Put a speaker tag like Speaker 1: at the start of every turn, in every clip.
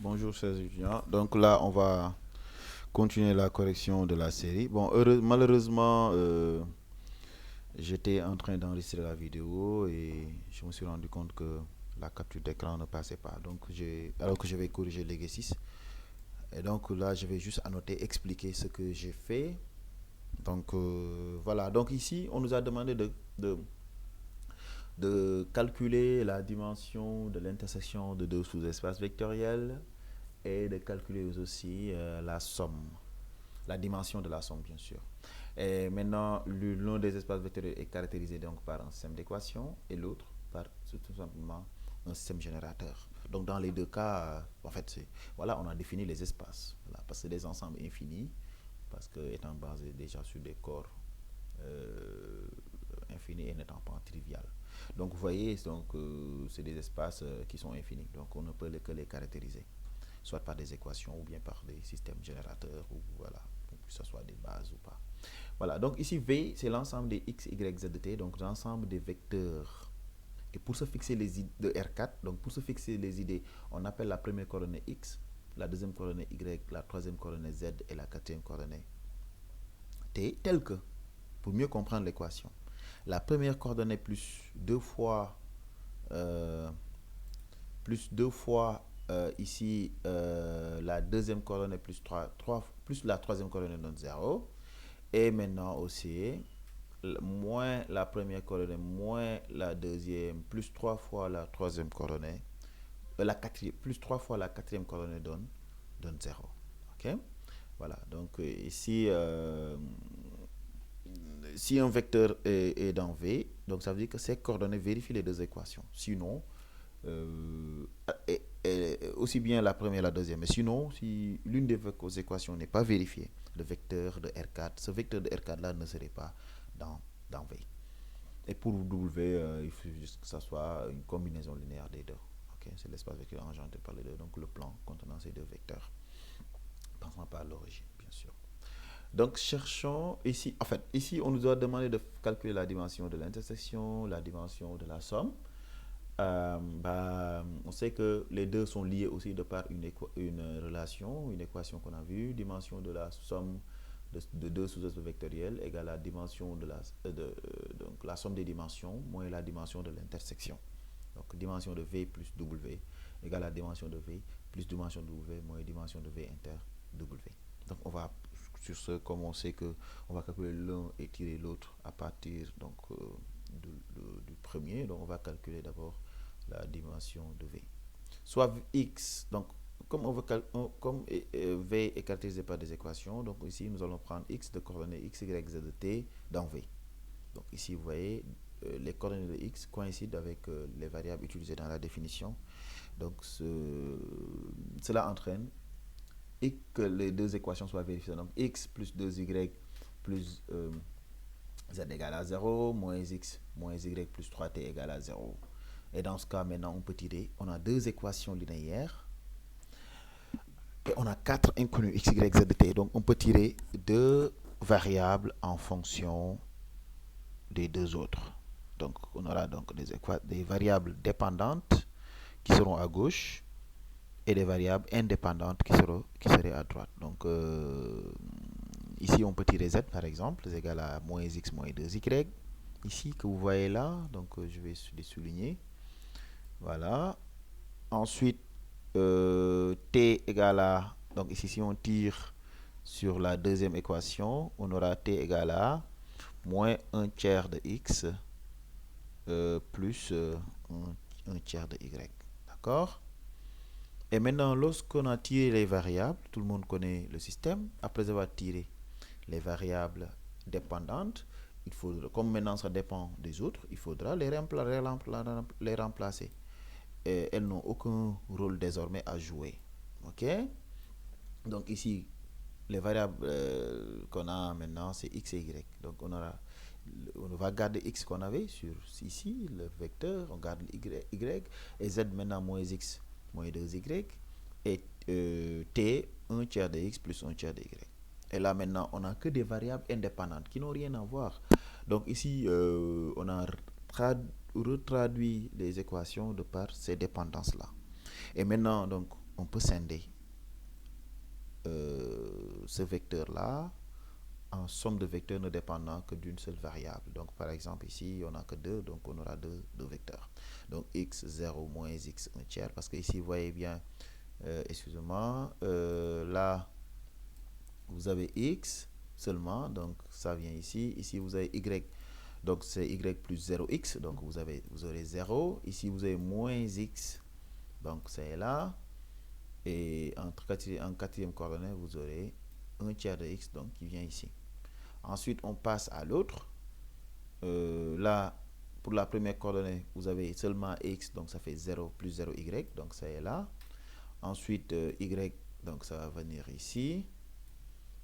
Speaker 1: Bonjour chers étudiants. Donc là, on va continuer la correction de la série. Bon, malheureusement, j'étais en train d'enregistrer la vidéo et je me suis rendu compte que la capture d'écran ne passait pas. Donc, alors que je vais corriger l'exercice. Et donc là, je vais juste annoter, expliquer ce que j'ai fait. Donc voilà. Donc ici, on nous a demandé de, de calculer la dimension de l'intersection de deux sous-espaces vectoriels et de calculer aussi la somme, la dimension de la somme, bien sûr. Et maintenant, l'un des espaces vectoriels est caractérisé donc par un système d'équations et l'autre par tout simplement un système générateur. Donc dans les deux cas, en fait, voilà, on a défini les espaces. Voilà, parce que des ensembles infinis, parce que étant basé déjà sur des corps euh, infinis et n'étant pas trivial. Donc vous voyez, donc c'est des espaces qui sont infinis. Donc on ne peut que les caractériser, soit par des équations ou bien par des systèmes générateurs, ou voilà, que ce soit des bases ou pas. Voilà, donc ici V, c'est l'ensemble des x, y, z de t, donc l'ensemble des vecteurs. Et pour se fixer les idées de R4, donc pour se fixer les idées, on appelle la première coordonnée x, la deuxième coordonnée y, la troisième coordonnée z et la quatrième coordonnée t, telle que, pour mieux comprendre l'équation, la première coordonnée euh, plus deux fois ici la deuxième coordonnée plus 3 plus la troisième coordonnée donne 0. Et maintenant aussi, moins la première coordonnée, moins la deuxième, plus 3 fois la troisième coordonnée, la quatrième, plus 3 fois la quatrième coordonnée donne 0. OK? Voilà, donc ici, si un vecteur est dans V, donc ça veut dire que ces coordonnées vérifient les deux équations. Sinon, euh, aussi bien la première et la deuxième. Mais sinon, si l'une des équations n'est pas vérifiée, le vecteur de R4, ce vecteur de R4 là ne serait pas dans, dans V. Et pour W, il faut juste que ça soit une combinaison linéaire des deux. Okay? C'est l'espace vectoriel engendré par les deux, donc le plan contenant ces deux vecteurs, passant par l'origine, bien sûr. Donc, cherchons ici, en fait, ici, on nous a demandé de calculer la dimension de l'intersection, la dimension de la somme. On sait que les deux sont liés aussi de par une relation, une équation qu'on a vue, dimension de la somme de deux sous-espaces vectoriels égale la dimension de donc la somme des dimensions moins la dimension de l'intersection. Donc dimension de V plus W égale la dimension de V plus dimension de W moins dimension de V inter W. Donc on va sur ce, comme on sait que on va calculer l'un et tirer l'autre à partir donc du premier, donc on va calculer d'abord la dimension de V. Soit x, donc comme, on veut comme V est caractérisé par des équations, donc ici nous allons prendre x de coordonnées x, y, z de t dans V. Donc ici vous voyez les coordonnées de x coïncident avec les variables utilisées dans la définition. Donc cela entraîne et que les deux équations soient vérifiées. Donc x plus 2y plus z égale à 0, moins x moins y plus 3t égale à 0. Et dans ce cas, maintenant, on peut tirer, on a deux équations linéaires et on a quatre inconnus x, y, z, t. Donc, on peut tirer deux variables en fonction des deux autres. Donc, on aura donc des variables dépendantes qui seront à gauche et des variables indépendantes qui seraient à droite. Donc, ici, on peut tirer z, par exemple, c'est égal à moins x moins 2y. Ici, que vous voyez là, donc je vais les souligner. Voilà. Ensuite, t égale à, donc ici si on tire sur la deuxième équation, on aura t égale à moins 1 tiers de x plus 1 tiers de y. D'accord? Et maintenant, lorsqu'on a tiré les variables, tout le monde connaît le système, après avoir tiré les variables dépendantes, il faudra, comme maintenant ça dépend des autres, il faudra les remplacer. Et elles n'ont aucun rôle désormais à jouer. OK? Donc ici, les variables qu'on a maintenant, c'est x et y. Donc on va garder x qu'on avait sur ici, le vecteur, on garde y, et z maintenant moins x moins 2y, et t, 1 tiers de x plus 1 tiers de y. Et là maintenant, on n'a que des variables indépendantes qui n'ont rien à voir. Donc ici, on a retraduit les équations de par ces dépendances-là. Et maintenant, donc, on peut scinder ce vecteur-là en somme de vecteurs ne dépendant que d'une seule variable. Donc, par exemple, ici, on n'a que 2, donc on aura deux vecteurs. Donc, x0 moins x 1 tiers, parce que ici, vous voyez bien, excusez-moi, là, vous avez x seulement, donc ça vient ici. Ici, vous avez y, donc c'est y plus 0x, donc vous aurez 0. Ici, vous avez moins x, donc c'est là. Et en quatrième coordonnée, vous aurez 1 tiers de x, donc qui vient ici. Ensuite, on passe à l'autre. Là, pour la première coordonnée, vous avez seulement x, donc ça fait 0 plus 0y, donc ça est là. Ensuite, y, donc ça va venir ici.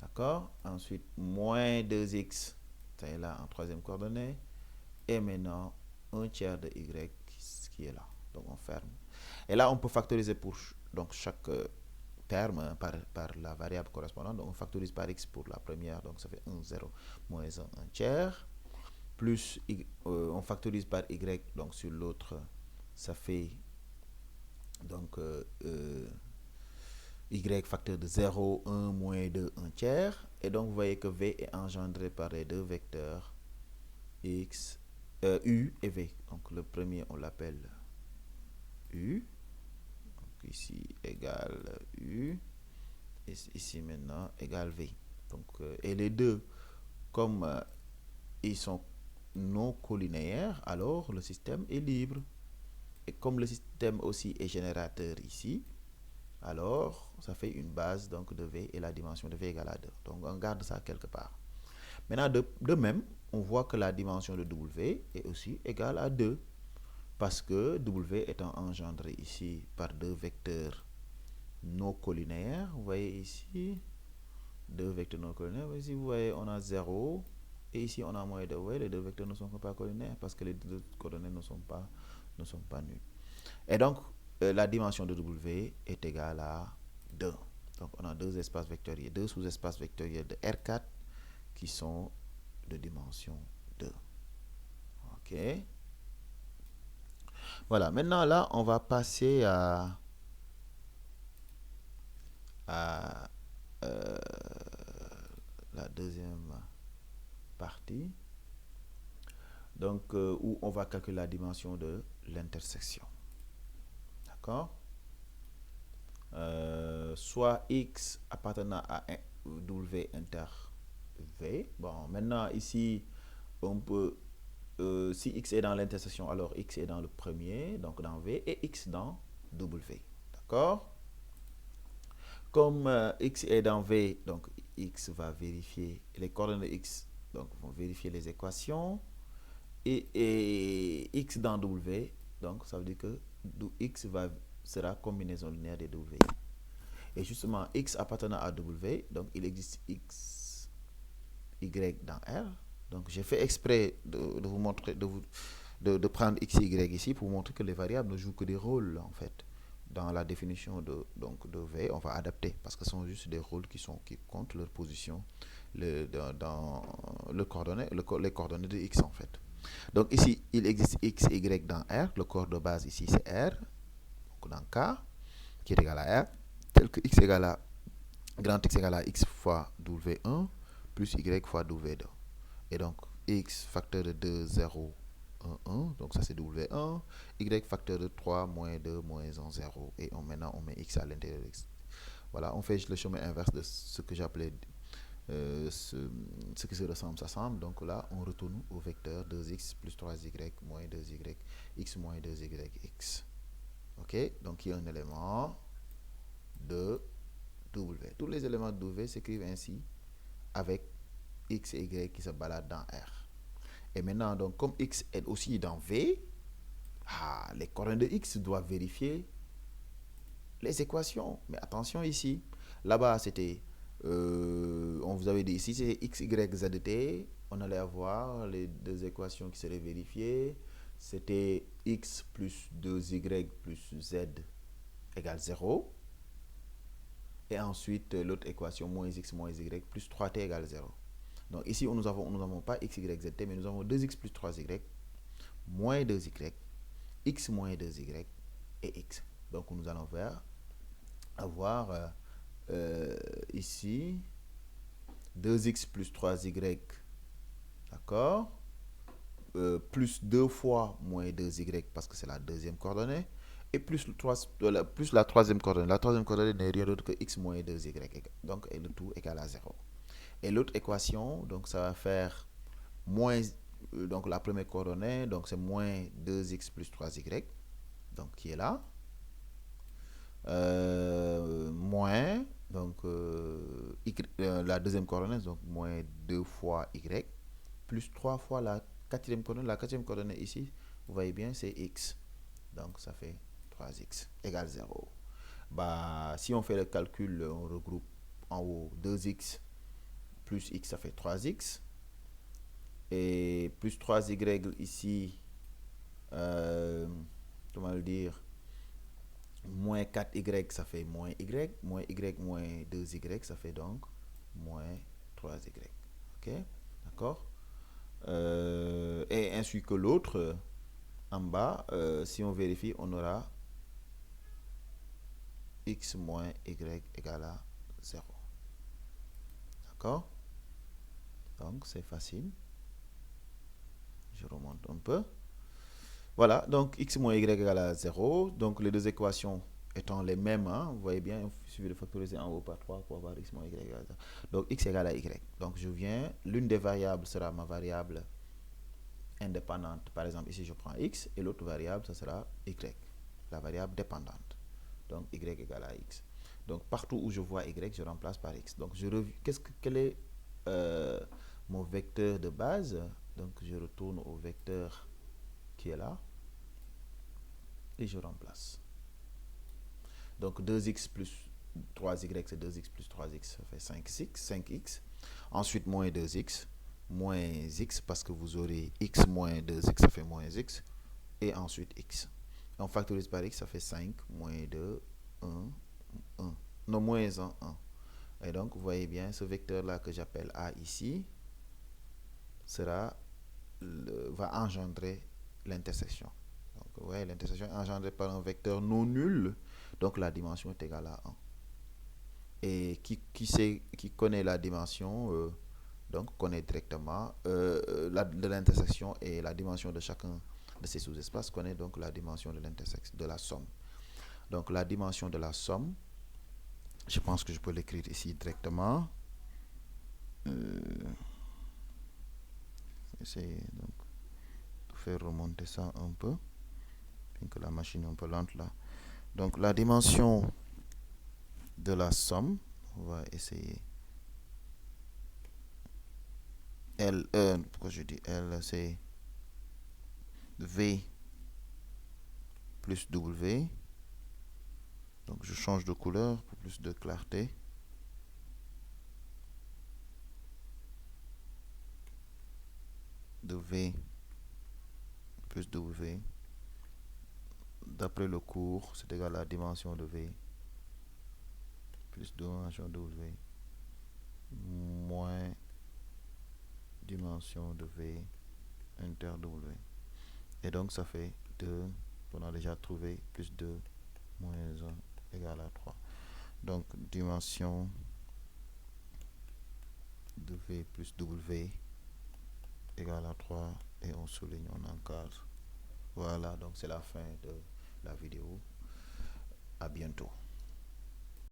Speaker 1: D'accord? Ensuite, moins 2x, ça est là en troisième coordonnée. Et maintenant, 1 tiers de y qui est là. Donc, on ferme. Et là, on peut factoriser pour donc, chaque terme par la variable correspondante. Donc, on factorise par x pour la première. Donc, ça fait 1, 0, moins 1, 1 tiers. Plus, on factorise par y. Donc, sur l'autre, ça fait donc y facteur de 0, 1, moins 2, 1 tiers. Et donc, vous voyez que v est engendré par les deux vecteurs x, u et v. Donc, le premier, on l'appelle u. Donc, ici, égale u. Et ici, maintenant, égale v. Donc, et les deux, comme ils sont non collinéaires, alors le système est libre. Et comme le système aussi est générateur ici, alors ça fait une base donc de V et la dimension de V égale à 2. Donc on garde ça quelque part. Maintenant, de même, on voit que la dimension de W est aussi égale à 2. Parce que W étant engendré ici par deux vecteurs non collinéaires, vous voyez ici, deux vecteurs non collinaires. Ici, vous voyez, on a 0. Et ici, on a moins 2. Vous voyez, les deux vecteurs ne sont pas collinaires parce que les deux coordonnées ne sont pas nulles. Et donc, la dimension de W est égale à 2. Donc, on a deux espaces vectoriels, deux sous-espaces vectoriels de R4 qui sont de dimension 2. OK. Voilà. Maintenant, là, on va passer à la deuxième partie. Donc, où on va calculer la dimension de l'intersection. D'accord? Soit x appartenant à W inter V. Bon, maintenant, ici, on peut, si x est dans l'intersection, alors x est dans le premier, donc dans V, et x dans W. D'accord? Comme x est dans V, donc x va vérifier les coordonnées de x, donc vont vérifier les équations. Et x dans W, donc ça veut dire que x sera combinaison linéaire des W. Et justement, x appartenant à W, donc il existe x, y dans R. Donc j'ai fait exprès de vous montrer, de prendre x, y ici pour vous montrer que les variables ne jouent que des rôles en fait. Dans la définition de V, on va adapter parce que ce sont juste des rôles qui comptent leur position dans les coordonnées de x en fait. Donc ici, il existe x, y dans R. Le corps de base ici, c'est R. Donc dans K, qui est égal à R, tel que x égale à grand x égale à x fois W1 plus y fois W2. Et donc, x facteur de 2, 0, 1, 1. Donc ça, c'est W1. Y facteur de 3, moins 2, moins 1, 0. Et maintenant, on met x à l'intérieur de x. Voilà, on fait le chemin inverse de ce que j'appelais ce qui se ressemble s'assemble. Donc là, on retourne au vecteur 2x plus 3y moins 2y, x moins 2y, x. OK? Donc il y a un élément de W. Tous les éléments de W s'écrivent ainsi avec x et y qui se baladent dans R. Et maintenant, donc, comme x est aussi dans V, les coordonnées de x doivent vérifier les équations. Mais attention ici. Là-bas, c'était on vous avait dit ici, c'est x, y, z, t. On allait avoir les deux équations qui seraient vérifiées. C'était x plus 2y plus z égale 0. Et ensuite, l'autre équation, moins x moins y plus 3t égale 0. Donc ici, nous n'avons pas x, y, z, t, mais nous avons 2x plus 3y moins 2y, x moins 2y et x. Donc nous allons vers avoir ici 2x plus 3y, d'accord, plus 2 fois moins 2y parce que c'est la deuxième coordonnée, et plus, plus la troisième coordonnée. La troisième coordonnée n'est rien d'autre que x moins 2y, donc et le tout égale à 0. Et l'autre équation, donc ça va faire moins, donc la première coordonnée, donc c'est moins 2x plus 3y, donc qui est là, moins, donc la deuxième coordonnée, donc moins 2 fois y, plus 3 fois la quatrième coordonnée. La quatrième coordonnée ici, vous voyez bien, c'est x. Donc ça fait 3x égale 0. Bah, si on fait le calcul, on regroupe en haut 2x plus x, ça fait 3x. Et plus 3y ici, comment le dire, moins 4y, ça fait moins y. Moins y moins 2y, ça fait donc moins 3y. Ok, d'accord. Et ainsi que l'autre, en bas, si on vérifie, on aura x moins y égale à 0. D'accord. Donc, c'est facile. Je remonte un peu. Voilà, donc x moins y égale à 0. Donc, les deux équations étant les mêmes, hein, vous voyez bien, il suffit de factoriser en haut par 3 pour avoir x moins y égale à 0. Donc, x égale à y. Donc, je viens, l'une des variables sera ma variable indépendante. Par exemple, ici, je prends x et l'autre variable, ça sera y, la variable dépendante. Donc, y égale à x. Donc, partout où je vois y, je remplace par x. Donc, quel est mon vecteur de base? Donc, je retourne au vecteur qui est là et je remplace. Donc, 2x plus 3y, c'est 2x plus 3x, ça fait 5x. Ensuite, moins 2x, moins x, parce que vous aurez x moins 2x, ça fait moins x. Et ensuite, x. On factorise par x, ça fait 5, moins 2, 1, 1. Non, moins 1, 1. Et donc, vous voyez bien, ce vecteur-là que j'appelle A ici, va engendrer l'intersection. Donc, vous voyez, l'intersection est engendrée par un vecteur non nul, donc la dimension est égale à 1. Et qui connaît la dimension, donc connaît directement de l'intersection et la dimension de chacun de ces sous-espaces, connaît donc la dimension de l'intersection, de la somme. Donc, la dimension de la somme, je pense que je peux l'écrire ici directement. Essayer donc de faire remonter ça un peu, bien que la machine est un peu lente là. Donc la dimension de la somme, on va essayer. L, pourquoi je dis L, c'est V plus W. Donc je change de couleur pour plus de clarté. De V plus W. D'après le cours, c'est égal à la dimension de V plus dimension de W moins dimension de V inter W. Et donc ça fait 2, on a déjà trouvé, plus 2 moins 1 égale à 3. Donc dimension de V plus W égale à 3 et on souligne, on encadre. Voilà, donc c'est la fin de la vidéo. À bientôt.